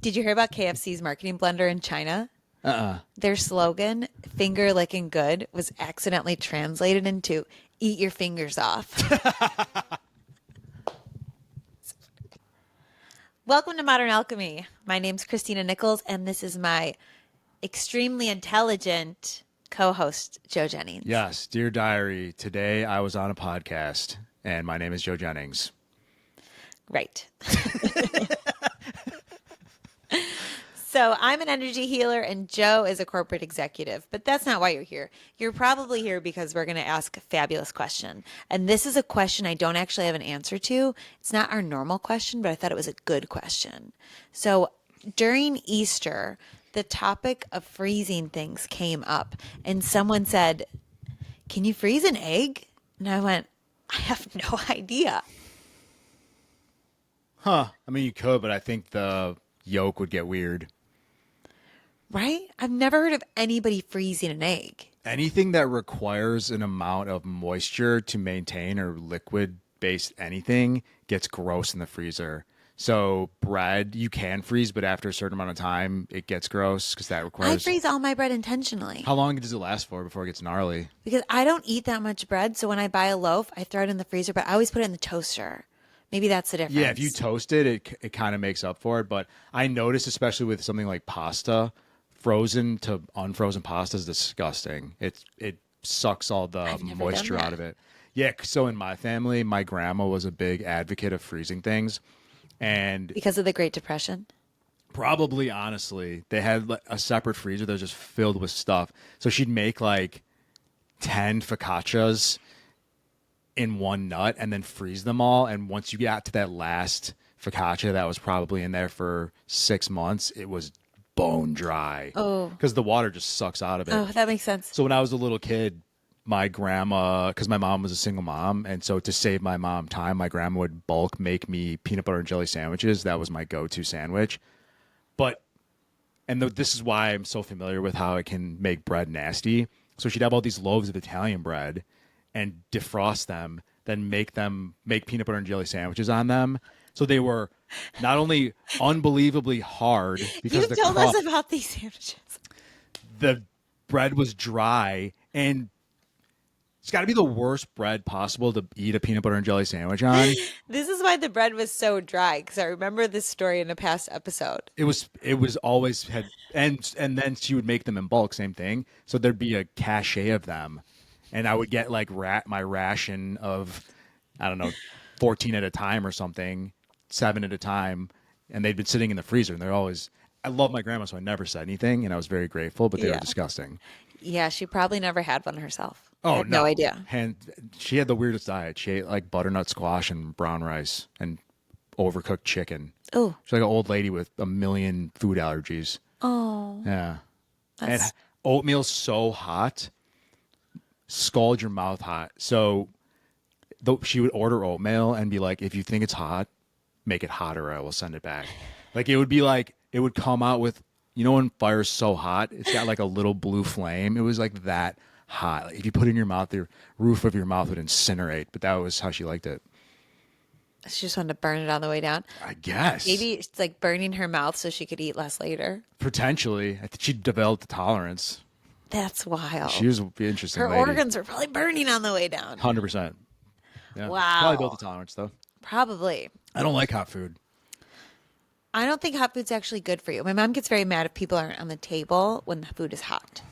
Did you hear about KFC's marketing blunder in China? Uh-uh. Their slogan, finger licking good, was accidentally translated into eat your fingers off. Welcome to Modern Alchemy. My name's Christina Nichols, and this is my extremely intelligent co-host, Joe Jennings. Yes, dear diary. Today I was on a podcast, and my name is Joe Jennings. Right. So I'm an energy healer and Joe is a corporate executive, but that's not why you're here. You're probably here because we're going to ask a fabulous question. And this is a question I don't actually have an answer to. It's not our normal question, but I thought it was a good question. So during Easter, the topic of freezing things came up and someone said, "Can you freeze an egg?" And I went, "I have no idea." Huh. I mean, you could, but I think the yolk would get weird. Right? I've never heard of anybody freezing an egg. Anything that requires an amount of moisture to maintain or liquid-based anything gets gross in the freezer. So bread, you can freeze, but after a certain amount of time, it gets gross because that I requires... freeze all my bread intentionally How long does it last for before it gets gnarly? because I don't eat that much bread. So when I buy a loaf, I throw it in the freezer, but I always put it in the toaster. Maybe that's the difference. Yeah, if you toast it, it kind of makes up for it. But I notice, especially with something like pasta, frozen to unfrozen pasta is disgusting. It sucks all the I've never moisture done that. out of it. Yeah, so in my family, my grandma was a big advocate of freezing things. And Because of the Great Depression. probably, honestly, they had like a separate freezer that was just filled with stuff. So she'd make like 10 focaccias in one nut and then freeze them all. And once you got to that last focaccia that was probably in there for 6 months, it was bone dry. Oh. Because the water just sucks out of it. Oh, that makes sense. So when I was a little kid, my grandma, because my mom was a single mom, and so to save my mom time, my grandma would bulk make me peanut butter and jelly sandwiches. That was my go-to sandwich. But, this is why I'm so familiar with how it can make bread nasty. So she'd have all these loaves of Italian bread and defrost them, then make peanut butter and jelly sandwiches on them. So they were not only unbelievably hard because You've told us about these sandwiches. the bread was dry, and it's got to be the worst bread possible to eat a peanut butter and jelly sandwich on. This is why the bread was so dry, because I remember this story in a past episode. It was always had, and then she would make them in bulk, same thing. So there'd be a cachet of them, and I would get like my ration of, I don't know, 14 at a time or something, 7 at a time, and they'd been sitting in the freezer, and they're always. I love my grandma, so I never said anything, and I was very grateful, but they were disgusting. Yeah, she probably never had one herself. Oh, I had no idea. And she had the weirdest diet. She ate like butternut squash and brown rice and overcooked chicken. Oh. She's like an old lady with a million food allergies. Oh. Yeah. That's... And oatmeal's so hot, scald your mouth hot. So she would order oatmeal and be like, if you think it's hot, make it hotter or I will send it back. Like it would be like, it would come out with, when fire's so hot, it's got like a little blue flame. It was like that hot. Like if you put it in your mouth, the roof of your mouth would incinerate, but that was how she liked it. She just wanted to burn it on the way down. I guess. Maybe it's like burning her mouth so she could eat less later. Potentially. I think she developed a tolerance. That's wild. She was an interesting Her lady. organs were probably burning on the way down. 100%. Yeah. Wow. Probably built a tolerance, though. Probably. I don't like hot food. I don't think hot food's actually good for you. My mom gets very mad if people aren't on the table when the food is hot.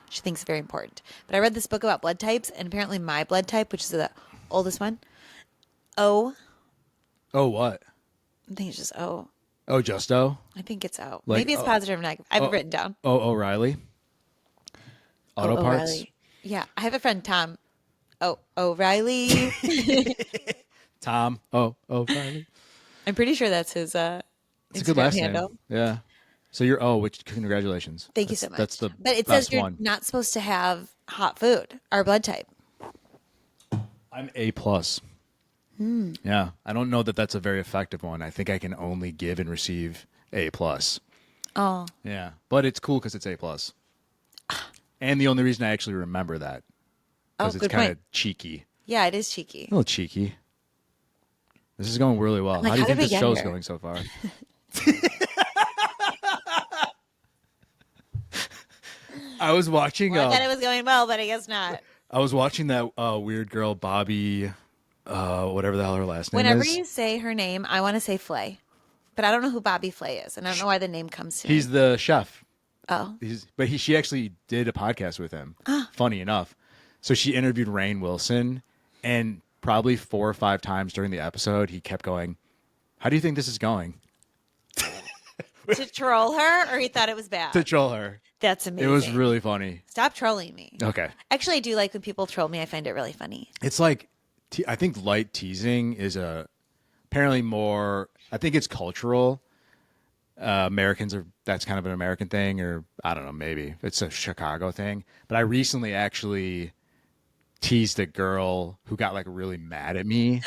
She thinks it's very important. But I read this book about blood types, and apparently my blood type, which is the oldest one, O. Oh, what? I think it's just O. Oh, just O? I think it's O. Like, Maybe it's positive or negative. I have it written down. Oh, O'Reilly? Auto parts? O'Reilly. Yeah. I have a friend, Tom. Oh, O'Reilly. Tom. Oh, O'Reilly. I'm pretty sure that's his It's a good Instagram last handle. name. Yeah. So you're which congratulations. Thank you so much. That's the But it best says you're one. not supposed to have hot food, our blood type. I'm A plus. Yeah, I don't know that that's a very effective one. I think I can only give and receive A plus. Oh. Yeah, but it's cool because it's A plus. And the only reason I actually remember that because it's good kind of point. cheeky. Yeah, it is cheeky. A little cheeky. This is going really well. Like, how do you how did think we this get show's here? going so far? I was watching. Well, I thought it was going well, but I guess not. I was watching that weird girl, Bobby, whatever the hell her last name Whenever is. you say her name, I want to say Flay, but I don't know who Bobby Flay is, and I don't know why the name comes to me. He's the chef. Oh, She actually did a podcast with him. Funny enough. So she interviewed Rainn Wilson, and probably 4 or 5 times during the episode, he kept going, "How do you think this is going?" to troll her, or he thought it was bad? To troll her. That's amazing. It was really funny. Stop trolling me. Okay. Actually, I do like when people troll me. I find it really funny. It's like, I think light teasing is apparently more, I think it's cultural. Americans that's kind of an American thing, or I don't know, maybe it's a Chicago thing. But I recently actually teased a girl who got like really mad at me.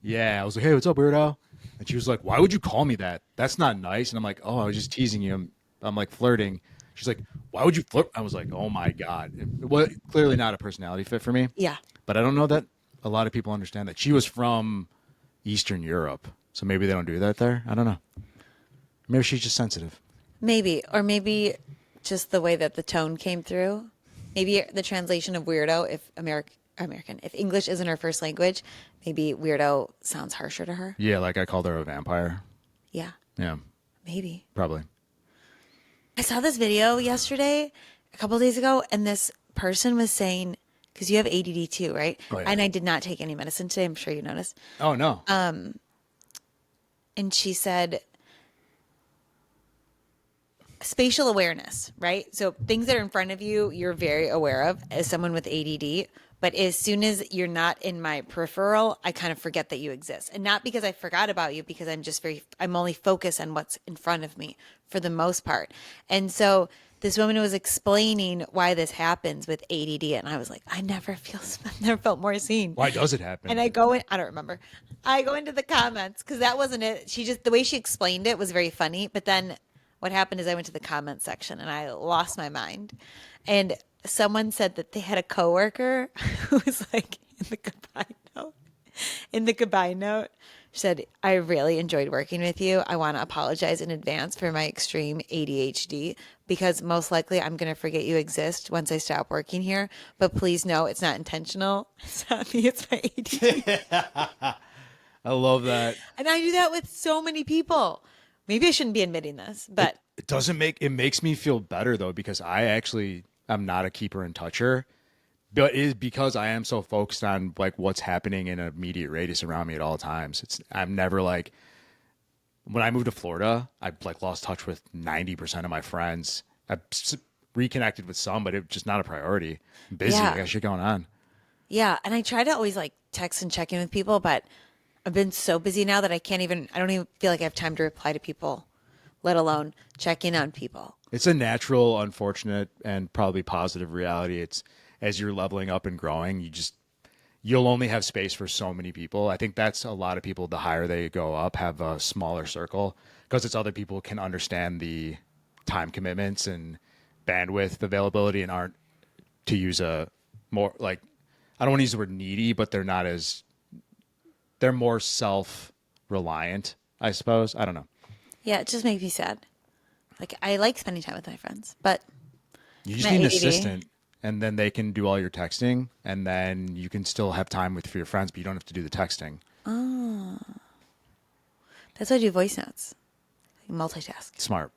Yeah, I was like, "Hey, what's up, weirdo?" And she was like, "Why would you call me that? That's not nice." And I'm like, "Oh, I was just teasing you. I'm like flirting." She's like, "Why would you flirt?" I was like, "Oh my God." It was clearly not a personality fit for me. Yeah. But I don't know that a lot of people understand that. She was from Eastern Europe, so maybe they don't do that there. I don't know. Maybe she's just sensitive. Maybe. Or maybe just the way that the tone came through. Maybe the translation of weirdo, if American, if English isn't her first language, maybe weirdo sounds harsher to her. Yeah, like I called her a vampire. Yeah. Yeah, Maybe. probably. I saw this video yesterday, a couple of days ago, and this person was saying, because you have ADD too, right? Oh, yeah. And I did not take any medicine today. I'm sure you noticed. Oh, no. And she said, spatial awareness, right? So things that are in front of you, you're very aware of as someone with ADD. But as soon as you're not in my peripheral, I kind of forget that you exist. And not because I forgot about you, because I'm only focused on what's in front of me for the most part. And so this woman was explaining why this happens with ADD. And I was like, I've never felt more seen. Why does it happen? And I don't remember. I go into the comments because that wasn't it. The way she explained it was very funny. But then what happened is I went to the comment section and I lost my mind. And someone said that they had a coworker who was like in the goodbye note, said, "I really enjoyed working with you. I want to apologize in advance for my extreme ADHD because most likely I'm going to forget you exist once I stop working here. But please know it's not intentional. It's not me, it's my ADD." I love that. And I do that with so many people. Maybe I shouldn't be admitting this, but It makes me feel better though, because I'm not a keeper and toucher, but it is because I am so focused on like what's happening in an immediate radius around me at all times. I'm never like, when I moved to Florida, I like lost touch with 90% of my friends. I reconnected with some, but it's just not a priority. I'm busy. Yeah. I got shit going on. yeah. And I try to always like text and check in with people, but I've been so busy now that I don't even feel like I have time to reply to people, let alone check in on people. It's a natural, unfortunate, and probably positive reality. It's as you're leveling up and growing, you'll only have space for so many people. I think that's a lot of people, the higher they go up, have a smaller circle because it's other people can understand the time commitments and bandwidth availability and aren't, to use a more like, I don't want to use the word needy, but they're more self-reliant, I suppose. I don't know. Yeah, it just makes me sad. Like I like spending time with my friends, but You just my need an ADD. assistant, and then they can do all your texting, and then you can still have time for your friends, but you don't have to do the texting. Oh, that's why I do voice notes. I multitask. Smart.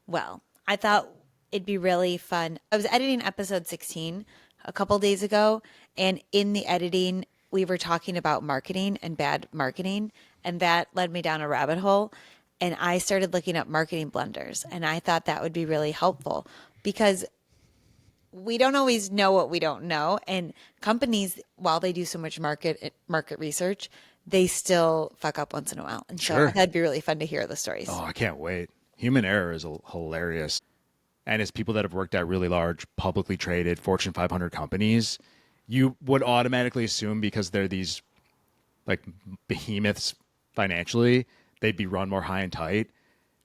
Well, I thought it'd be really fun. I was editing episode 16 a couple days ago, and in the editing, we were talking about marketing and bad marketing, and that led me down a rabbit hole. And I started looking up marketing blunders, and I thought that would be really helpful because we don't always know what we don't know. And companies, while they do so much market research, they still fuck up once in a while. And so Sure. that'd be really fun to hear the stories. Oh, I can't wait. Human error is hilarious. And as people that have worked at really large, publicly traded Fortune 500 companies, you would automatically assume because they're these like behemoths financially, they'd be run more high and tight.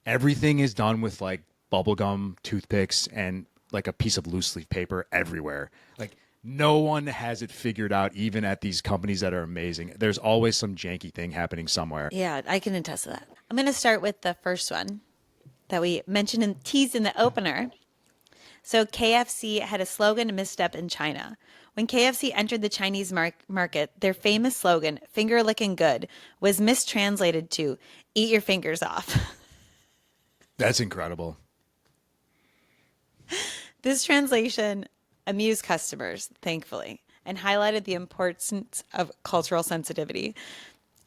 Everything is done with like bubblegum, toothpicks, and like a piece of loose leaf paper everywhere. Like no one has it figured out, even at these companies that are amazing. There's always some janky thing happening somewhere. Yeah, I can attest to that. I'm going to start with the first one that we mentioned and teased in the opener. So KFC had a slogan to misstep in China. When KFC entered the Chinese market, their famous slogan, "Finger licking good," was mistranslated to "Eat your fingers off." That's incredible. This translation amused customers, thankfully, and highlighted the importance of cultural sensitivity.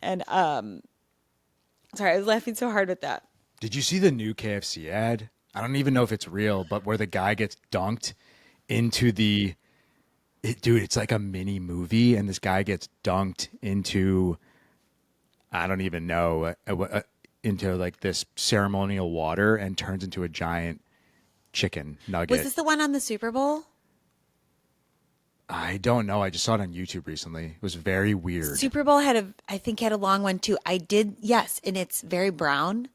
And sorry, I was laughing so hard with that. Did you see the new KFC ad? I don't even know if it's real, but where the guy gets dunked into dude, it's like a mini movie, and this guy gets dunked into, I don't even know, into like this ceremonial water and turns into a giant chicken nugget. Was this the one on the Super Bowl? I don't know. I just saw it on YouTube recently. It was very weird. Super Bowl I think had a long one too. I did, yes, and it's very brown.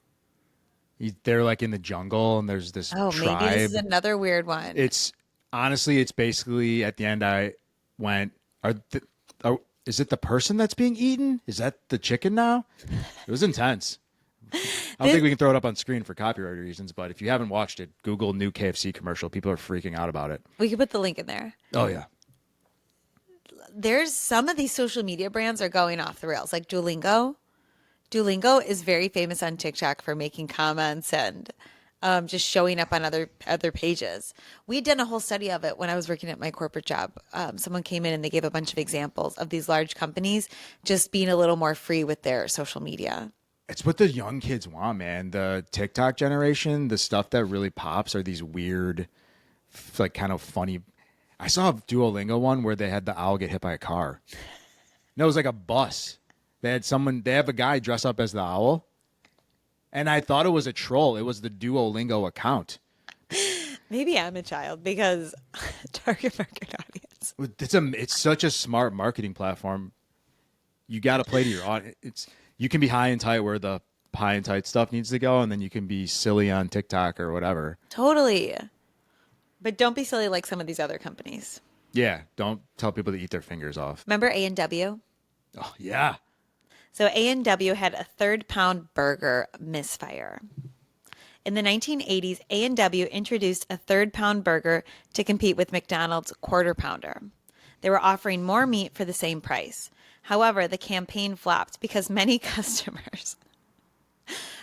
They're like in the jungle, and there's this tribe. Maybe this is another weird one. It's honestly, it's basically at the end. I went, is it the person that's being eaten? Is that the chicken now? It was intense. I don't think we can throw it up on screen for copyright reasons, but if you haven't watched it, Google new KFC commercial. People are freaking out about it. We could put the link in there. Oh yeah. There's some of these social media brands are going off the rails, like Duolingo. Duolingo is very famous on TikTok for making comments and just showing up on other pages. We'd done a whole study of it when I was working at my corporate job. Someone came in and they gave a bunch of examples of these large companies just being a little more free with their social media. It's what the young kids want, man. The TikTok generation, the stuff that really pops are these weird, like kind of funny. I saw a Duolingo one where they had the owl get hit by a car. No, it was like a bus. They have a guy dress up as the owl. And I thought it was a troll. It was the Duolingo account. Maybe I'm a child because target market audience. It's such a smart marketing platform. You got to play to your audience. You can be high and tight where the high and tight stuff needs to go, and then you can be silly on TikTok or whatever. Totally. But don't be silly like some of these other companies. Yeah, don't tell people to eat their fingers off. Remember A&W? Oh, yeah. So A&W had a third-pound burger misfire. In the 1980s, A&W introduced a third-pound burger to compete with McDonald's quarter pounder. They were offering more meat for the same price. However, the campaign flopped because many customers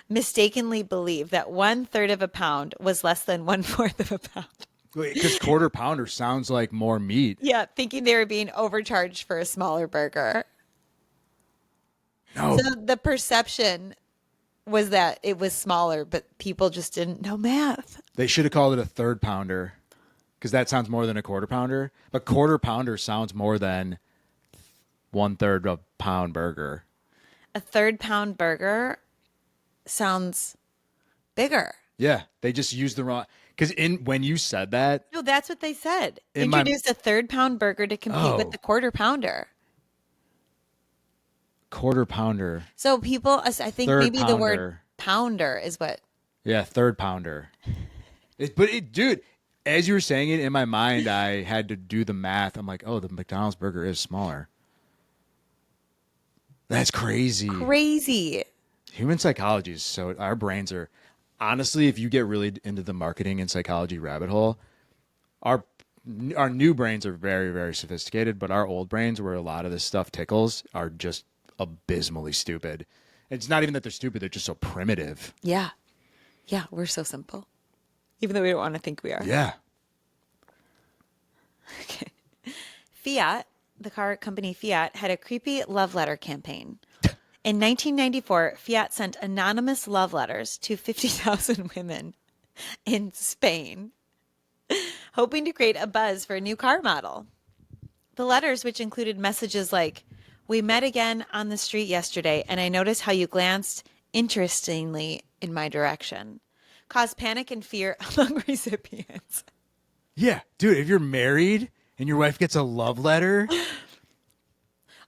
mistakenly believed that 1/3 of a pound was less than 1/4 of a pound. Because quarter pounder sounds like more meat. Yeah, thinking they were being overcharged for a smaller burger. No. So the perception was that it was smaller, but people just didn't know math. They should have called it a third pounder because that sounds more than a quarter pounder. But quarter pounder sounds more than 1/3 of a pound burger. A third-pound burger sounds bigger. Yeah, they just used the wrong. Because when you said that, No, that's what they said. In Introduced a third-pound burger to compete with the quarter pounder. quarter pounder. So people, I think Third maybe the word pounder. pounder is what. Yeah, third pounder. Dude, as you were saying it in my mind, I had to do the math. I'm like, oh, the McDonald's burger is smaller. That's crazy. Crazy. Human psychology is so. Our brains are. Honestly, if you get really into the marketing and psychology rabbit hole, our new brains are very, very sophisticated, but our old brains, where a lot of this stuff tickles, are just abysmally stupid. It's not even that they're stupid; they're just so primitive. Yeah. Yeah, we're so simple. Even though we don't want to think we are. Yeah. Okay. Fiat, the car company Fiat, had a creepy love letter campaign. In 1994, Fiat sent anonymous love letters to 50,000 women in Spain, hoping to create a buzz for a new car model. The letters, which included messages like, "We met again on the street yesterday, and I noticed how you glanced interestingly in my direction," caused panic and fear among recipients. Yeah, dude, if you're married and your wife gets a love letter.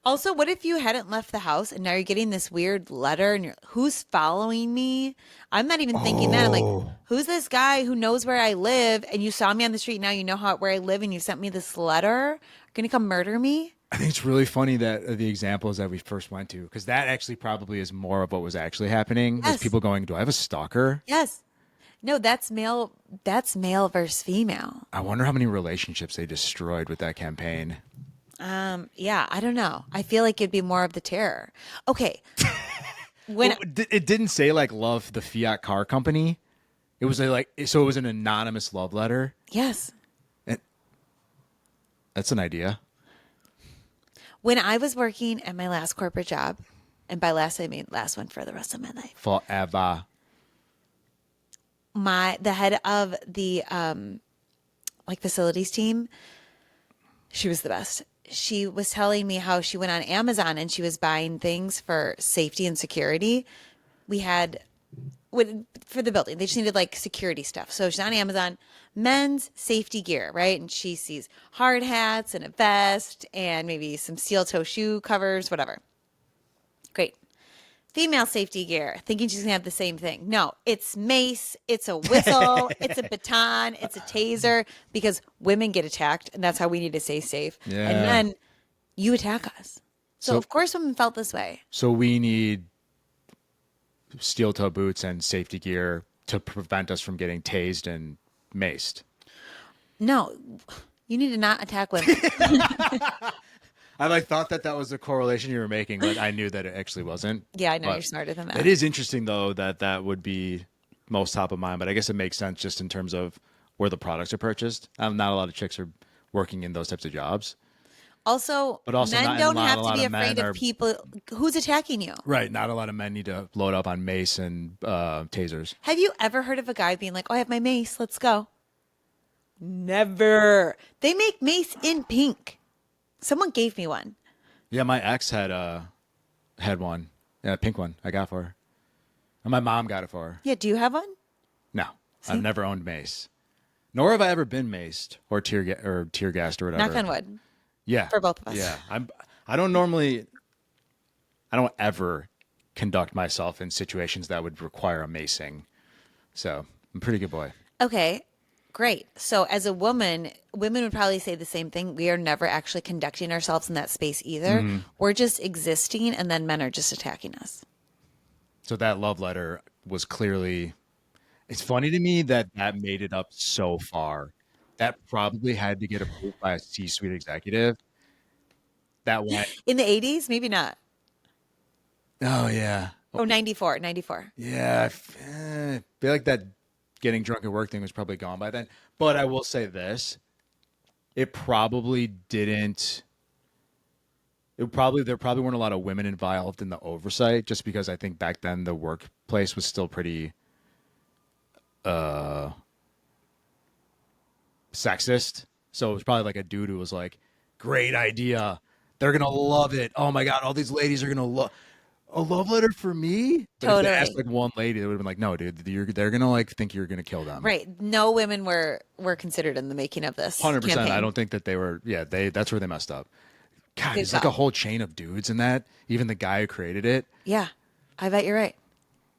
Also, what if you hadn't left the house and now you're getting this weird letter and who's following me? I'm not even thinking that. I'm like, who's this guy who knows where I live and you saw me on the street, now you know where I live and you sent me this letter? Going to come murder me? I think it's really funny that the examples that we first went to, because that actually probably is more of what was actually happening. Yes. Was people going, do I have a stalker? Yes. No, that's male. That's male versus female. I wonder how many relationships they destroyed with that campaign. Yeah, I don't know. I feel like it'd be more of the terror. Okay, when Well, it didn't say like love the Fiat car company. It was so it was an anonymous love letter. yes, And that's an idea. when I was working at my last corporate job, and by last I mean last one for the rest of my life, Forever. the head of the like facilities team, she was the best. She was telling me how she went on Amazon and she was buying things for safety and security. We had for the building, they just needed like security stuff. So she's on Amazon, men's safety gear, right? And she sees hard hats and a vest and maybe some steel toe shoe covers, whatever. Great. Female safety gear, thinking she's gonna have the same thing. No, it's mace, it's a whistle, it's a baton, it's a taser, because women get attacked, and that's how we need to stay safe. Yeah. And then you attack us. So, So- of course women felt this way. So we need steel toe boots and safety gear to prevent us from getting tased and maced. No, you need to not attack women. I thought that was the correlation you were making, but I knew that it actually wasn't. Yeah, I know But you're smarter than that. It is interesting though that would be most top of mind, but I guess it makes sense just in terms of where the products are purchased. Not a lot of chicks are working in those types of jobs. Also, But also men not- don't not a have to lot be of men afraid are- of people who's attacking you. Right. Not a lot of men need to load up on mace and tasers. Have you ever heard of a guy being like, "Oh, I have my mace, let's go"? Never. They make mace in pink. Someone gave me one. Yeah, my ex had one. Yeah, a pink one I got for her. And my mom got it for her. Yeah, do you have one? No. I've never owned mace. Nor have I ever been maced or tear gassed or whatever. Knock on wood. Yeah. For both of us. Yeah. I don't ever conduct myself in situations that would require a macing. So I'm a pretty good boy. Okay, great. So as a woman, women would probably say the same thing. We are never actually conducting ourselves in that space either. Mm-hmm. We're just existing, and then men are just attacking us. So that love letter was clearly. It's funny to me that made it up so far. That probably had to get approved by a C-suite executive. That went. In the 80s? Maybe not. Oh yeah. Oh, 94. Yeah, I feel like that getting drunk at work thing was probably gone by then. But I will say this: it probably didn't. There probably weren't a lot of women involved in the oversight, just because I think back then the workplace was still pretty sexist. So it was probably like a dude who was like, "Great idea, they're gonna love it. Oh my god, all these ladies are gonna love." A love letter for me? But if Totally. they asked like one lady, they would have been like, no, dude, they're going to like think you're going to kill them. Right. No women were considered in the making of this 100%. campaign. I don't think that they were. Yeah, that's where they messed up. God, Good there's like call. a whole chain of dudes in that. Even the guy who created it. Yeah, I bet you're right.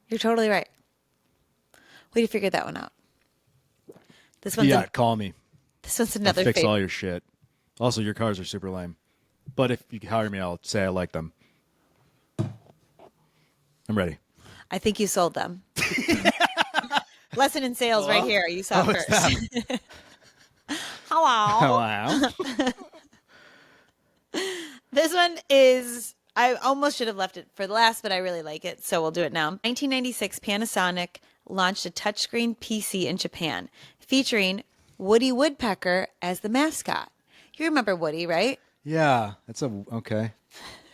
You're totally right. Way to figure that one out. This one's Fiat, call me. this one's I'll another fix favorite. all your shit. Also, your cars are super lame. But if you hire me, I'll say I like them. I'm ready. I think you sold them. Lesson in sales right here. You saw Oh, first. it's Hello. Hello. This one is, I almost should have left it for the last, but I really like it, so we'll do it now. 1996, Panasonic launched a touchscreen PC in Japan featuring Woody Woodpecker as the mascot. You remember Woody, right? Yeah, okay.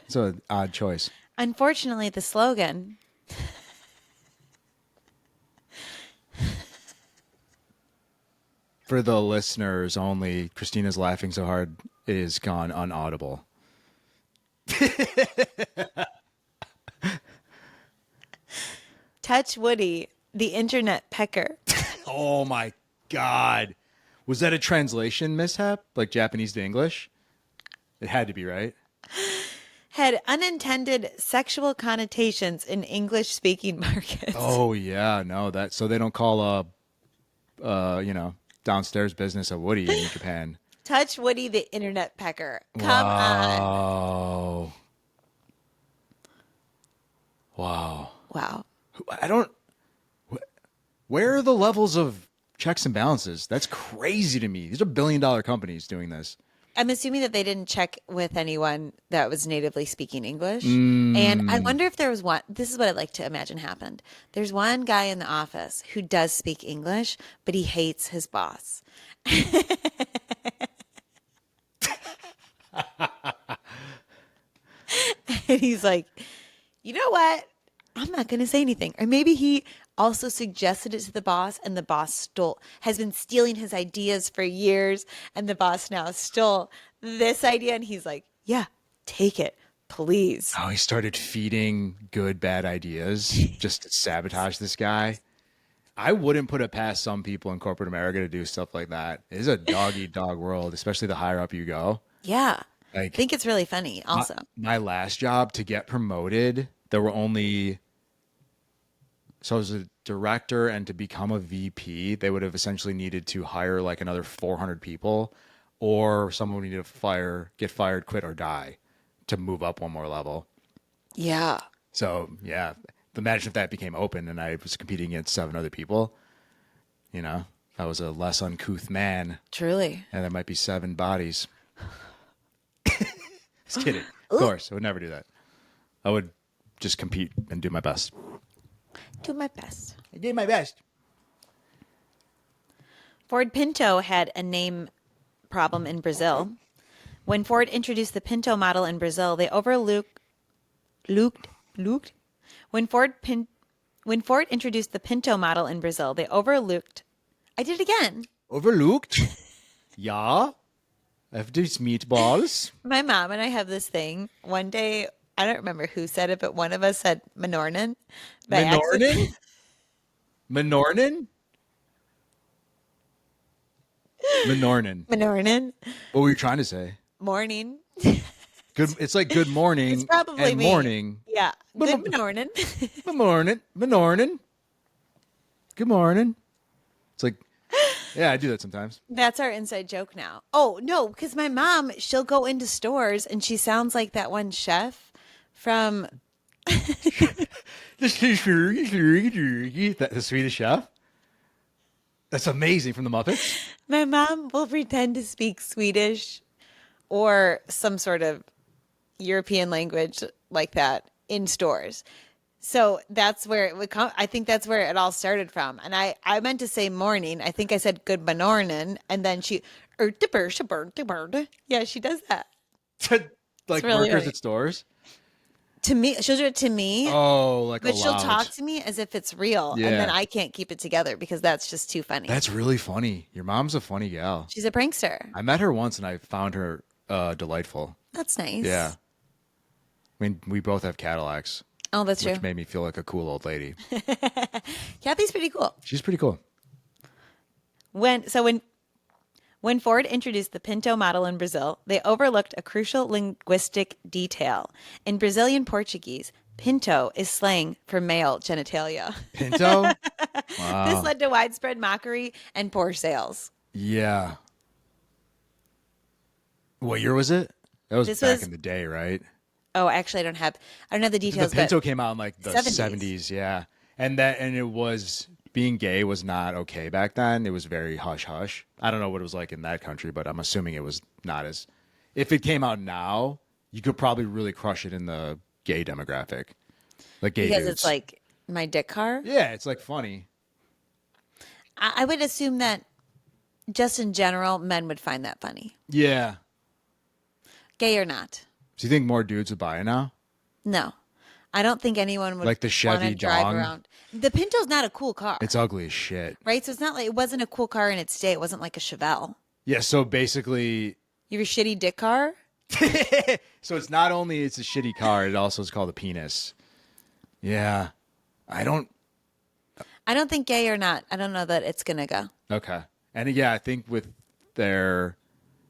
It's an odd choice. Unfortunately, the slogan For the listeners only, Christina's laughing so hard it is gone unaudible. Touch Woody, the internet pecker. Oh my God. Was that a translation mishap? Like Japanese to English? It had to be, right? Had unintended sexual connotations in English speaking markets. Oh yeah, no, so they don't call downstairs business a Woody in Japan. Touch Woody, the internet pecker. Come on. Oh. Wow. Wow. I don't Where are the levels of checks and balances? That's crazy to me. These are billion-dollar companies doing this. I'm assuming that they didn't check with anyone that was natively speaking English. And I Mm. wonder if there was one, this is what I'd like to imagine happened. There's one guy in the office who does speak English, but he hates his boss. And he's like, you know what? I'm not going to say anything. Or maybe he also suggested it to the boss and the boss has been stealing his ideas for years. And the boss now stole this idea. And he's like, yeah, take it, please. Oh, he started feeding good, bad ideas just to sabotage this guy. I wouldn't put it past some people in corporate America to do stuff like that. It is a dog eat dog world, especially the higher up you go. Yeah. I Like think it's really funny also. my last job to get promoted, there were only so as a director and to become a VP, they would have essentially needed to hire like another 400 people, or someone would need to get fired, quit, or die to move up one more level. Yeah. So yeah, imagine if that became open and I was competing against 7 other people. You know, I was a less uncouth man, Truly. and there might be 7 bodies. Just kidding. Of course, I would never do that. I would just compete and do my best. Do my best. I did my best. Ford Pinto had a name problem in Brazil. When Ford introduced the Pinto model in Brazil, they When Ford introduced the Pinto model in Brazil, they overlooked. I did it again. Overlooked? Yeah. I have these meatballs. My mom and I have this thing. One day, I don't remember who said it, but one of us said Menornin. by accident. Menornin? Menornin? Menornin. Menornin. What were you trying to say? Morning. Good. It's like good morning It's probably and me. morning. Yeah. Good Menornin. Menornin. Menornin. Good morning. It's like, yeah, I do that sometimes. That's our inside joke now. Oh, no, because my mom, she'll go into stores and she sounds like that one chef from The Swedish Chef. That's amazing from the Muppets. my mom will pretend to speak Swedish or some sort of European language like that in stores. So that's where it would come. I think that's where it all started from. And I meant to say morning. I think I said good morning. And then she, yeah, she does that. Like really workers funny. at stores. To me, she'll do it to me. Oh, like But she'll aloud. talk to me as if it's real. Yeah. And then I can't keep it together because that's just too funny. That's really funny. Your mom's a funny gal. She's a prankster. I met her once and I found her delightful. That's nice. Yeah. I mean, we both have Cadillacs, Oh, that's which true. made me feel like a cool old lady. Kathy's pretty cool. She's pretty cool. When Ford introduced the Pinto model in Brazil, they overlooked a crucial linguistic detail. In Brazilian Portuguese, Pinto is slang for male genitalia. Pinto? This Wow. led to widespread mockery and poor sales. Yeah. What year was it? That was This back was- in the day, right? Oh, actually, I don't have the details. The Pinto but came out in like the 70s. 70s, yeah. And it was being gay was not okay back then. It was very hush hush. I don't know what it was like in that country, but I'm assuming it was not as if it came out now, you could probably really crush it in the gay demographic. Like gay because dudes. it's like my dick car. yeah, it's like funny. I would assume that just in general, men would find that funny, Yeah. gay or not. Do you think more dudes would buy it now? No, I don't think anyone would Like the wanna Chevy drive Dong? around. The Pinto's not a cool car, It's ugly as shit. right? So it's not like it wasn't a cool car in its day. It wasn't like a Chevelle. Yeah, so basically You have a shitty dick car. so it's not only it's a shitty car, it also is called a penis. Yeah. I don't think gay or not. I don't know that it's gonna go. okay. And yeah, I think with their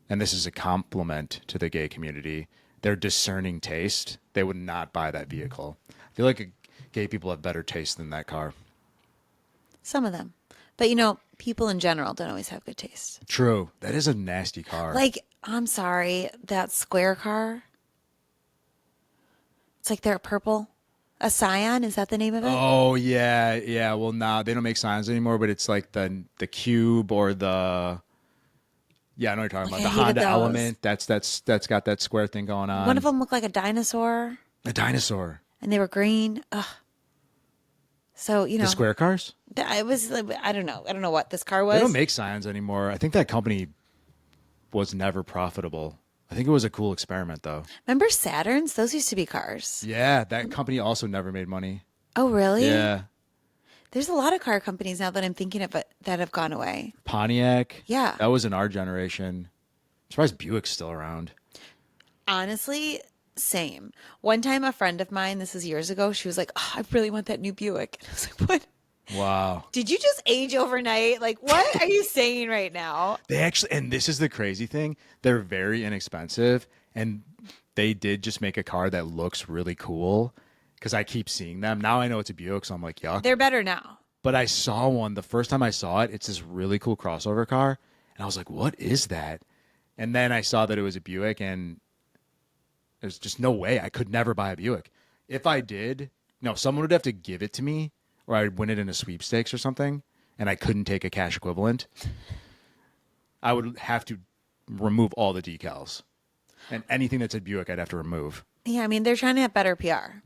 and this is a compliment to the gay community, their discerning taste, they would not buy that vehicle. I feel like gay people have better taste than that car. Some of them, but people in general don't always have good taste. True. That is a nasty car. Like, I'm sorry, that square car. It's like they're purple. A Scion, is that the name of it? Oh yeah, yeah. Well, now they don't make signs anymore, but it's like the Cube or the yeah. I know what you're talking Like, about I the hated Honda those. Element. That's got that square thing going One of on. them looked like a dinosaur, A dinosaur. and they were green. Ugh. So, The square cars. it was, I don't know. I don't know what this car They don't was. make signs anymore. I think that company was never profitable. I think it was a cool experiment though. Remember Saturns? Those used to be cars. Yeah, that company also never made money. Oh, really? Yeah. There's a lot of car companies now that I'm thinking of that have gone away. Pontiac. Yeah. That was in our generation. I'm surprised Buick's still around. Honestly, same. One time, a friend of mine, this is years ago, she was like, oh, I really want that new Buick. And I was like, what? Wow. Did you just age overnight? Like, what are you saying right now? They actually, and this is the crazy thing, they're very inexpensive, and they did just make a car that looks really cool because I keep seeing them. Now I know it's a Buick, so I'm like, yuck. They're better now. But I saw one the first time I saw it. It's this really cool crossover car, and I was like, what is that? And then I saw that it was a Buick, and there's just no way I could never buy a Buick. If I did, no, someone would have to give it to me, or I'd win it in a sweepstakes or something, and I couldn't take a cash equivalent. I would have to remove all the decals, and anything that said Buick, I'd have to remove. Yeah, I mean, they're trying to have better PR.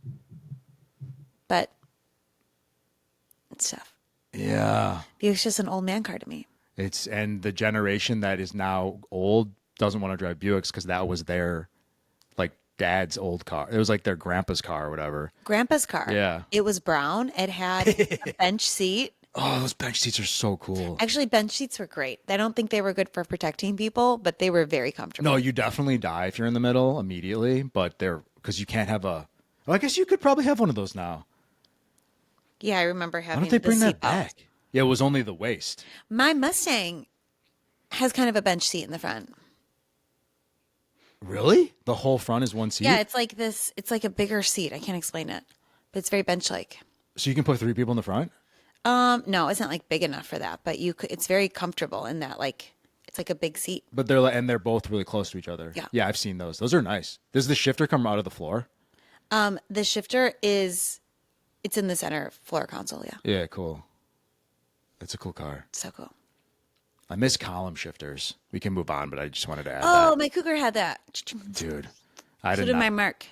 But it's tough. Yeah, Buick's just an old man car to me. it's and the generation that is now old doesn't want to drive Buicks because that was their like dad's old car. It was like their grandpa's car or whatever. Grandpa's car. Yeah. It was brown. It had a bench seat. Oh, those bench seats are so cool. Actually, bench seats were great. I don't think they were good for protecting people, but they were very comfortable. No, you definitely die if you're in the middle immediately, but they're because you can't have a. Well, I guess you could probably have one of those now. Yeah, I remember Why having don't they the bring that seat belt. back? Yeah, it was only the waist. My Mustang has kind of a bench seat in the front. Really? The whole front is one seat? Yeah, it's like this. It's like a bigger seat. I can't explain it, but it's very bench-like. So you can put 3 people in the front? No, it's not like big enough for that, but you could. It's very comfortable in that. Like, it's like a big seat. But they're both really close to each other. Yeah. Yeah, I've seen those. Those are nice. Does the shifter come out of the floor? The shifter it's in the center floor console. Yeah, Yeah, cool. That's a cool car. so cool. I miss column shifters. We can move on, but I just wanted to add Oh, that. my Cougar had that. Dude, I So did did not. my Mark.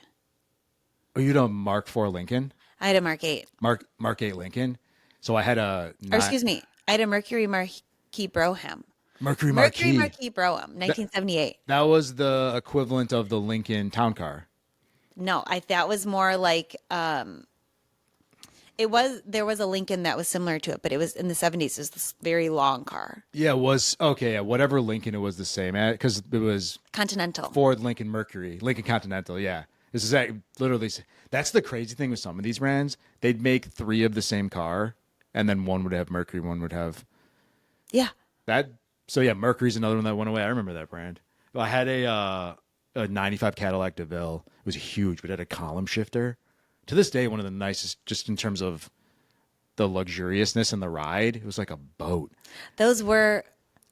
Oh, you know Mark IV Lincoln? I had a Mark 8. Mark 8 Lincoln. So I had a Or excuse me, I had a Mercury Marquis Brougham. Mercury Mercury Marquis. Marquis Brougham, 1978. That was the equivalent of the Lincoln town car. No, that was more like there was a Lincoln that was similar to it, but it was in the 70s. It was this very long car. Yeah, it was okay. Yeah, whatever Lincoln it was the same at because it was Continental. Ford, Lincoln, Mercury, Lincoln Continental. Yeah, this is literally. That's the crazy thing with some of these brands. They'd make 3 of the same car, and then one would have Mercury, one would have Yeah. that. So yeah, Mercury's another one that went away. I remember that brand. Well, I had a '95 Cadillac DeVille. It was huge, but it had a column shifter. To this day, one of the nicest, just in terms of the luxuriousness and the ride. It was like a boat. Those were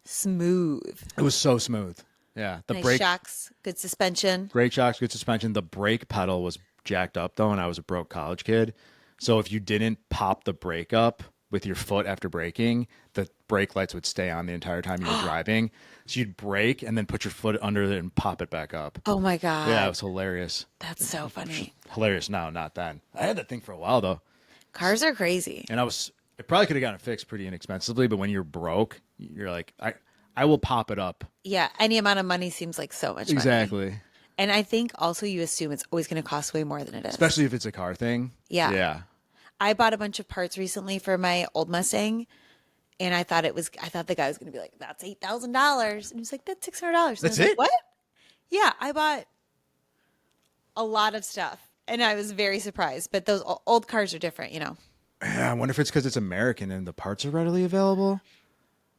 smooth. It was so smooth. Yeah, the Nice brake, shocks, good suspension. great shocks, good suspension. The brake pedal was jacked up though, and I was a broke college kid. So if you didn't pop the brake up with your foot after braking, the brake lights would stay on the entire time you were driving. So you'd brake and then put your foot under it and pop it back up. Oh my God. Yeah, it was hilarious. That's so funny. Hilarious now, not then. I had that thing for a while though. Cars are crazy. And it probably could have gotten fixed pretty inexpensively, but when you're broke, you're like, I will pop it up. Yeah, any amount of money seems like so much money. Exactly. And I think also you assume it's always going to cost way more than it is. Especially if it's a car thing. Yeah. Yeah. I bought a bunch of parts recently for my old Mustang, and I thought the guy was going to be like, "That's $8,000," and he was like, "That's $600." That's like, it? What? Yeah, I bought a lot of stuff, and I was very surprised. But those old cars are different, you know. Yeah, I wonder if it's because it's American and the parts are readily available.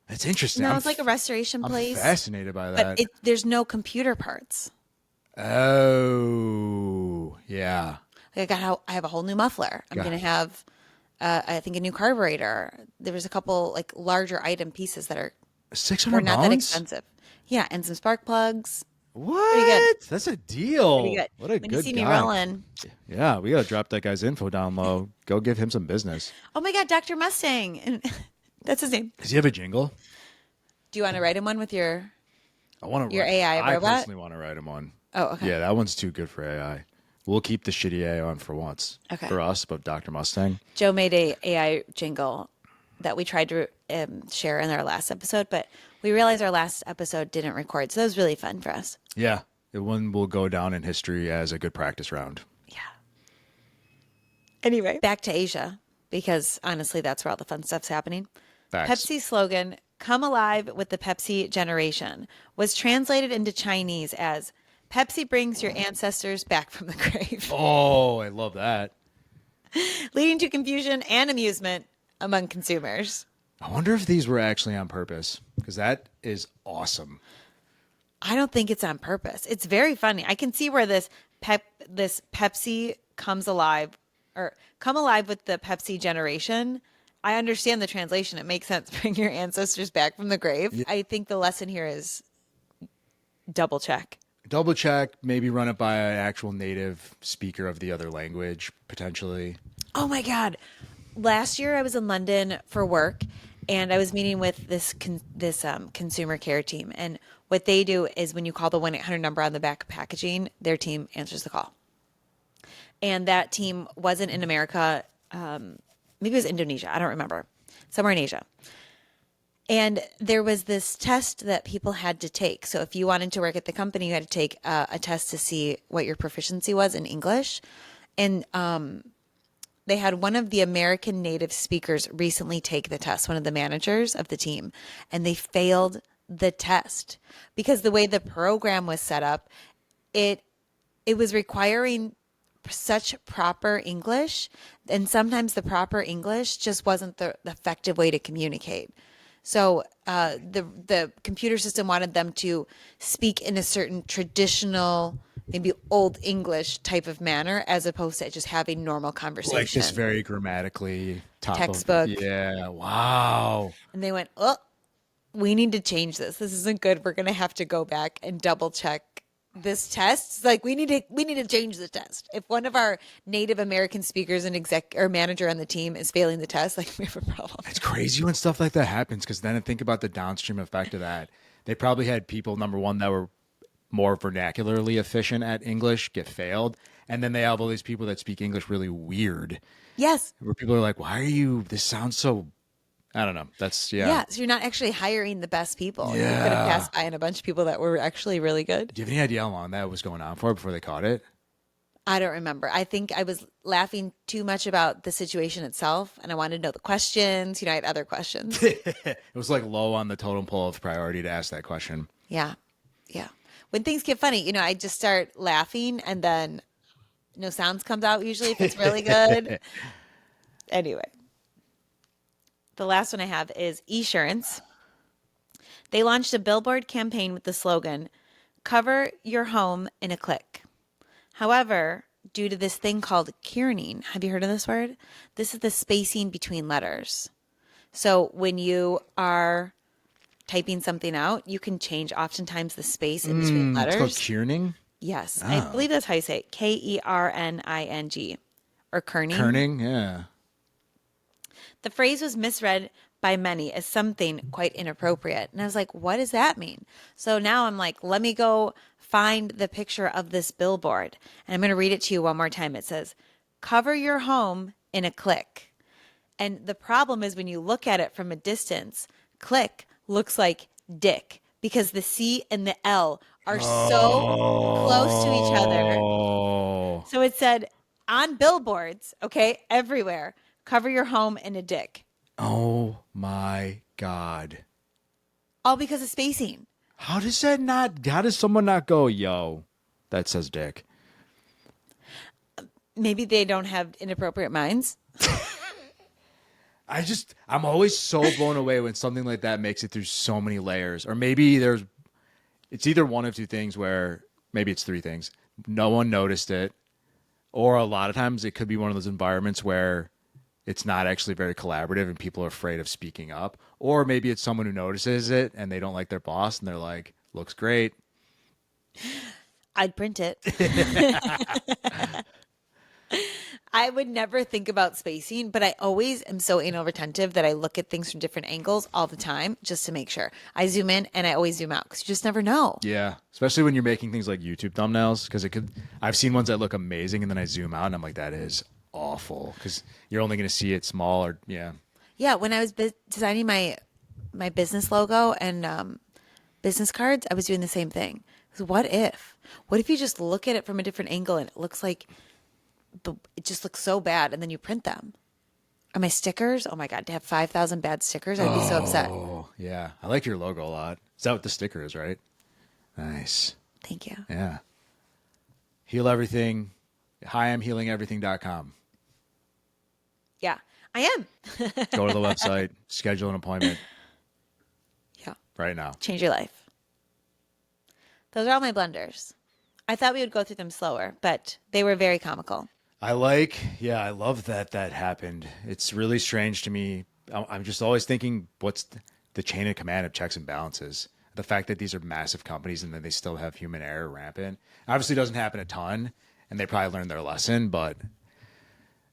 That's interesting. No, it's like a restoration I'm place, fascinated by that. but there's no computer parts. Oh, yeah. Like I have a whole new muffler. I'm going to have, I think, a new carburetor. There was a couple like larger item pieces that are $600? not that expensive. Yeah, and some spark plugs. Pretty good. What? That's a Pretty deal. good. What a When you good see me guy. rolling. Yeah, we gotta drop that guy's info down low. Go give him some business. Oh my God, Dr. Mustang. And that's his name. Does he have a jingle? Do you want to write him one with your I want to your write. AI I robot? personally want to write him one. Oh, okay. Yeah, that one's too good for AI. We'll keep the shitty AI on for once. Okay. For us, but Dr. Mustang. Joe made a AI jingle that we tried to share in our last episode, but we realized our last episode didn't record, so that was really fun for us. Yeah, it one will go down in history as a good practice round. Yeah. Anyway, back to Asia, because honestly, that's where all the fun stuff's happening. Facts. Pepsi's slogan, "Come alive with the Pepsi generation," was translated into Chinese as "Pepsi brings your ancestors back from the grave," Oh, I love that. leading to confusion and amusement among consumers. I wonder if these were actually on purpose because that is awesome. I don't think it's on purpose. It's very funny. I can see where this Pepsi comes alive, or "come alive with the Pepsi generation." I understand the translation. It makes sense. Bring your ancestors back from the grave. Yeah. I think the lesson here is double check. Double check, maybe run it by an actual native speaker of the other language, potentially. Oh my God. Last year I was in London for work and I was meeting with this consumer care team. And what they do is when you call the 1-800 number on the back of packaging, their team answers the call. And that team wasn't in America. Maybe it was Indonesia. I don't remember. Somewhere in Asia. And there was this test that people had to take. So if you wanted to work at the company, you had to take a test to see what your proficiency was in English. And they had one of the American native speakers recently take the test, one of the managers of the team, and they failed the test because the way the program was set up, it was requiring such proper English, and sometimes the proper English just wasn't the effective way to communicate. So the computer system wanted them to speak in a certain traditional, maybe old English type of manner, as opposed to just having normal conversation. Like this very grammatically Textbook. Yeah, wow. And they went, "Oh, we need to change this. This isn't good. We're going to have to go back and double check this test. It's like we need to change the test. If one of our Native American speakers and exec or manager on the team is failing the test, like we have a problem." It's crazy when stuff like that happens because then I think about the downstream effect of that. They probably had people, number one, that were more vernacularly efficient at English get failed. And then they have all these people that speak English really weird. Yes. Where people are like, why are you, this sounds so, I don't know. That's, yeah. Yeah. So you're not actually hiring the best people. You could have Yeah. passed by on a bunch of people that were actually really good. Do you have any idea how long that was going on for before they caught it? I don't remember. I think I was laughing too much about the situation itself, and I wanted to know the questions. I had other questions. It was like low on the totem pole of priority to ask that question. Yeah. Yeah. When things get funny, I just start laughing and then no sounds comes out usually if it's really good. Anyway. The last one I have is E-surance. They launched a billboard campaign with the slogan, "Cover your home in a click." However, due to this thing called kerning, have you heard of this word? This is the spacing between letters. So when you are typing something out, you can change oftentimes the space in between letters. It's called Kerning. Yes, I believe that's how you say it. Kerning or Kerning. Kerning, yeah. The phrase was misread by many as something quite inappropriate. And I was like, what does that mean? So now I'm like, let me go find the picture of this billboard. And I'm going to read it to you one more time. It says, "Cover your home in a click." And the problem is when you look at it from a distance, click looks like dick because the C and the L are so close to each other. Oh. So it said on billboards, okay, everywhere, "Cover your home in a dick." Oh my God. All because of spacing. How does someone not go, yo, that says dick? Maybe they don't have inappropriate minds. I'm always so blown away when something like that makes it through so many layers. Or maybe it's either one of two things where maybe it's three things. No one noticed it. Or a lot of times it could be one of those environments where it's not actually very collaborative and people are afraid of speaking up. Or maybe it's someone who notices it and they don't like their boss and they're like, looks great. I'd print it. I would never think about spacing, but I always am so anal retentive that I look at things from different angles all the time just to make sure. I zoom in and I always zoom out because you just never know. Yeah, especially when you're making things like YouTube thumbnails, because it could. I've seen ones that look amazing, and then I zoom out, and I'm like, that is awful, because you're only going to see it small. Or yeah, Yeah, when I was designing my business logo and business cards, I was doing the same thing. 'Cause what if? What if you just look at it from a different angle and it looks like it just looks so bad, and then you print them? Are my stickers? Oh my God, to have 5,000 bad stickers, I'd be so upset. oh yeah, I like your logo a lot. Is that what the sticker is, right? Nice. Thank you. Yeah. Heal everything. Hi, I'm healingeverything.com. Yeah, I am. Go to the website, schedule an appointment Yeah, right now. change your life. Those are all my blunders. I thought we would go through them slower, but they were very comical. I love that happened. It's really strange to me. I'm just always thinking, what's the chain of command of checks and balances? The fact that these are massive companies and then they still have human error rampant. Obviously doesn't happen a ton, and they probably learned their lesson, but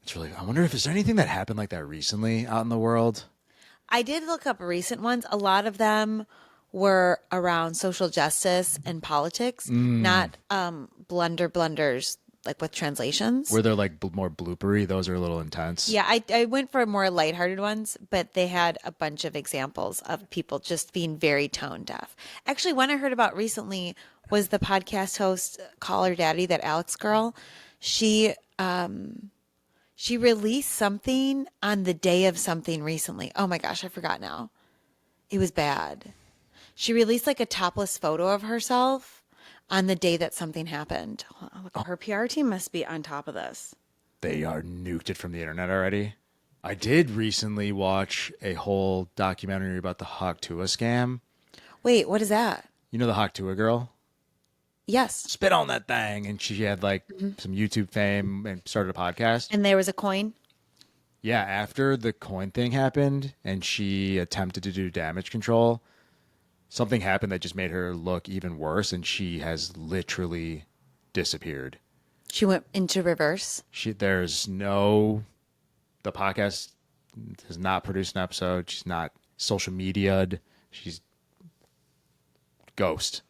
it's really, I wonder if there's anything that happened like that recently out in the world. I did look up recent ones. A lot of them were around social justice and politics, not blunders like with translations. Where they're like more bloopery, those are a little intense. Yeah, I went for more lighthearted ones, but they had a bunch of examples of people just being very tone deaf. Actually, one I heard about recently was the podcast host Call Her Daddy, that Alex girl. She released something on the day of something recently. Oh my gosh, I forgot now. It was bad. She released like a topless photo of herself on the day that something happened. Oh, look, her PR team must be on top of this. They are nuked it from the internet already. I did recently watch a whole documentary about the Haktua scam. Wait, what is that? You know the Haktua girl? Yes. Spit on that thing. And she had like some YouTube fame and started a podcast. And there was a coin? Yeah, after the coin thing happened and she attempted to do damage control, something happened that just made her look even worse, and she has literally disappeared. She went into reverse? The podcast has not produced an episode. She's not social media'd. She's ghost.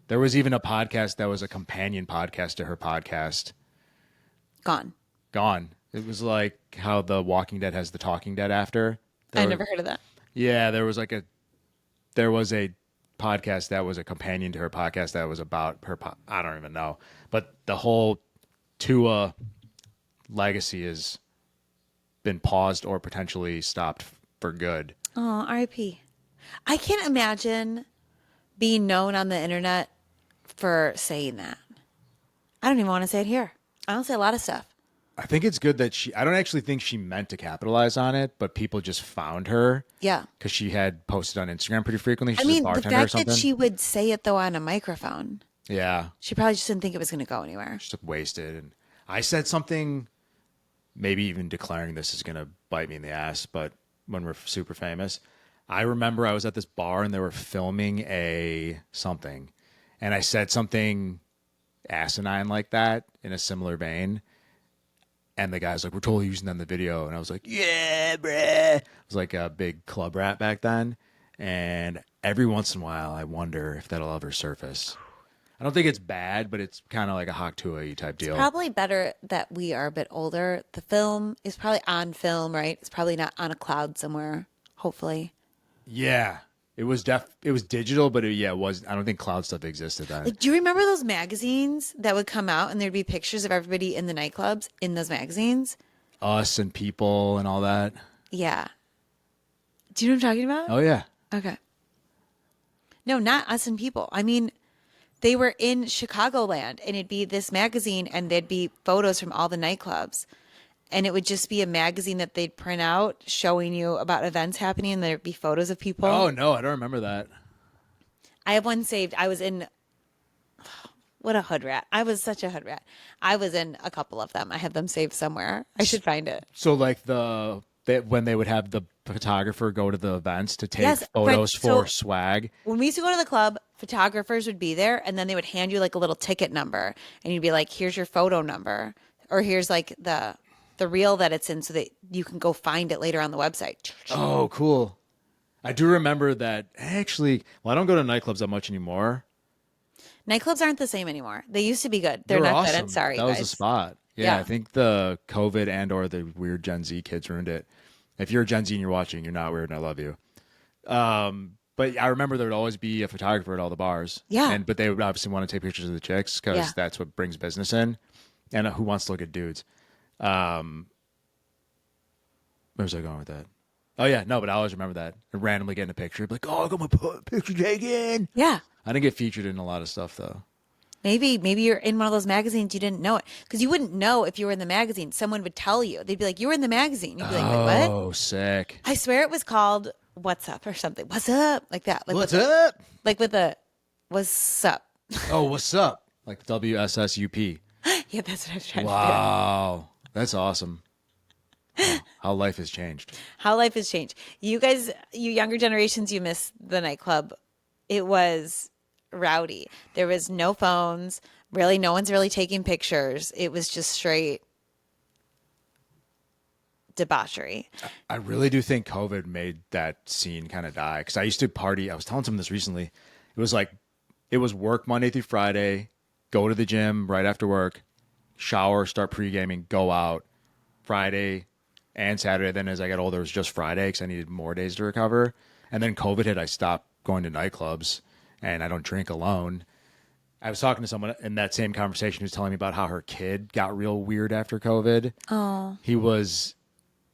There was even a podcast that was a companion podcast to her podcast. Gone. It was like how The Walking Dead has The Talking Dead after. I never heard of that. Yeah, there was a podcast that was a companion to her podcast that was about her. I don't even know, but the whole Tua legacy has been paused or potentially stopped for good. Oh, R.I.P. I can't imagine being known on the internet for saying that. I don't even want to say it here. I don't say a lot of stuff. I think it's good that I don't actually think she meant to capitalize on it, but people just found her. Yeah. Because she had posted on Instagram pretty frequently. She's I mean, a the bartender or fact something. that she would say it, though, on a microphone. Yeah. She probably just didn't think it was going to go anywhere. Just wasted. And I said something, maybe even declaring this is going to bite me in the ass, but when we're super famous, I remember I was at this bar and they were filming something, and I said something asinine like that in a similar vein. And the guy's like, we're totally using that in the video. And I was like, yeah, bruh. I was like a big club rat back then. And every once in a while, I wonder if that'll ever surface. I don't think it's bad, but it's kind of like a Haktua type deal. It's probably better that we are a bit older. The film is probably on film, right? It's probably not on a cloud somewhere, hopefully. Yeah. It was digital, but it was. I don't think cloud stuff existed then. Like, do you remember those magazines that would come out and there'd be pictures of everybody in the nightclubs in those magazines? Us and People and all that. Yeah. Do you know what I'm talking about? Oh, yeah. Okay. No, not Us and People. I mean, they were in Chicagoland, and it'd be this magazine, and there'd be photos from all the nightclubs. And it would just be a magazine that they'd print out showing you about events happening, and there'd be photos of people. Oh, no, I don't remember that. I have one saved. I was in, what a hood rat. I was such a hood rat. I was in a couple of them. I have them saved somewhere. I should find it. So like when they would have the photographer go to the events to take Yes, photos right. for So swag. when we used to go to the club, photographers would be there, and then they would hand you like a little ticket number, and you'd be like, here's your photo number, or here's like the reel that it's in, so that you can go find it later on the website. Oh, cool. I do remember that actually. Well, I don't go to nightclubs that much anymore. Nightclubs aren't the same anymore. They used to be good. They They're were not awesome. good. Sorry, That was the guys. spot. Yeah, Yeah. I think the COVID and or the weird Gen Z kids ruined it. If you're a Gen Z and you're watching, you're not weird, and I love you. But I remember there would always be a photographer at all the bars. Yeah. But they would obviously want to take pictures of the chicks because Yeah. that's what brings business in. And who wants to look at dudes? Where was I going with that? Oh yeah, no, but I always remember that. And randomly getting a picture, like, oh, I got my picture taken. Yeah. I didn't get featured in a lot of stuff though. Maybe you're in one of those magazines, you didn't know it, because you wouldn't know if you were in the magazine. Someone would tell you. They'd be like, you were in the magazine. You'd be like, wait, what? Oh, sick. I swear it was called What's Up or something. What's up? Like that. Like What's with up? like with a what's up? Oh, what's up? Like WSSUP. Yeah, that's what I was trying to Wow. That's awesome. Wow. How life has changed. do. How life has changed. You guys, you younger generations, you miss the nightclub. It was rowdy. There was no phones. Really, no one's really taking pictures. It was just straight debauchery. I really do think COVID made that scene kind of die because I used to party. I was telling someone this recently. It was like, it was work Monday through Friday, go to the gym right after work, shower, start pre-gaming, go out Friday and Saturday. Then as I got older, it was just Friday because I needed more days to recover. And then COVID hit, I stopped going to nightclubs and I don't drink alone. I was talking to someone in that same conversation who's telling me about how her kid got real weird after COVID. Oh, He was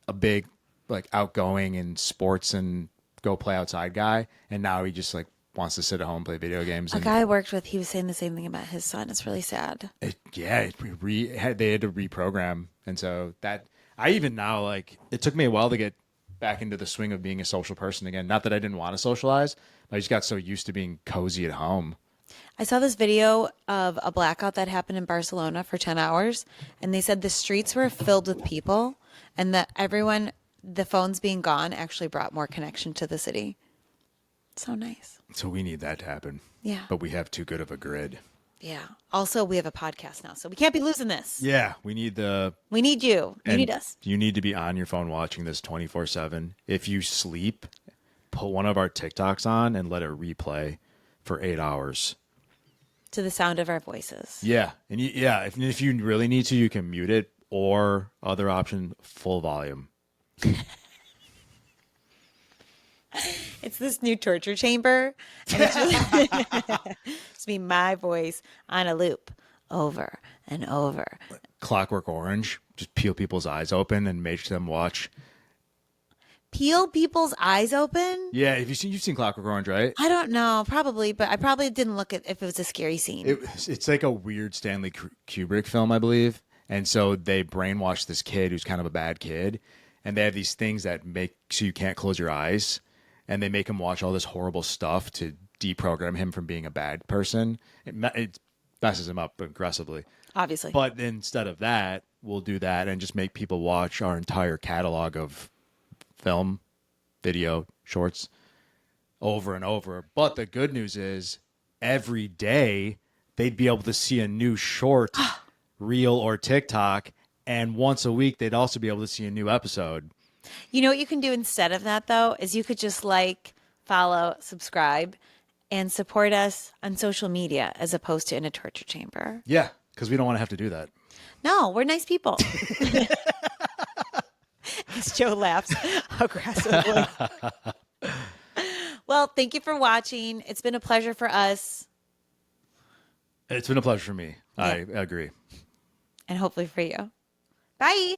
a big, like, outgoing in sports and go play outside guy, and now he just like wants to sit at home, play video games. a And guy I worked with, he was saying the same thing about his son. It's really sad. they had to reprogram, and so that I even now, like, it took me a while to get back into the swing of being a social person again. Not that I didn't want to socialize, but I just got so used to being cozy at home. I saw this video of a blackout that happened in Barcelona for 10 hours, and they said the streets were filled with people, and that everyone, the phones being gone, actually brought more connection to the city. So nice. So we need that to happen. Yeah. But we have too good of a grid. Yeah. Also, we have a podcast now, so we can't be losing this. Yeah, we need the. We need you. You and need us. You need to be on your phone watching this 24/7. If you sleep, put one of our TikToks on and let it replay for 8 hours. To the sound of our voices. Yeah, and if you really need to, you can mute it, or other option, full volume. It's this new torture chamber. And it's just it's be my voice on a loop over and over. Clockwork Orange, just peel people's eyes open and make them watch. Peel people's eyes open? Yeah, you've seen Clockwork Orange, right? I don't know, probably, but I probably didn't look at if it was a scary scene. It's like a weird Stanley Kubrick film, I believe. And so they brainwash this kid who's kind of a bad kid, and they have these things that make so you can't close your eyes, and they make him watch all this horrible stuff to deprogram him from being a bad person. It messes him up aggressively. Obviously. But instead of that, we'll do that and just make people watch our entire catalog of film, video, shorts over and over. But the good news is every day they'd be able to see a new short, reel, or TikTok. And once a week, they'd also be able to see a new episode. You know what you can do instead of that, though, is you could just like, follow, subscribe, and support us on social media as opposed to in a torture chamber. Yeah, because we don't want to have to do that. No, we're nice people. As Joe laughs aggressively. Well, thank you for watching. It's been a pleasure for us. It's been a pleasure for me. Yeah. I agree. And hopefully for you. Bye.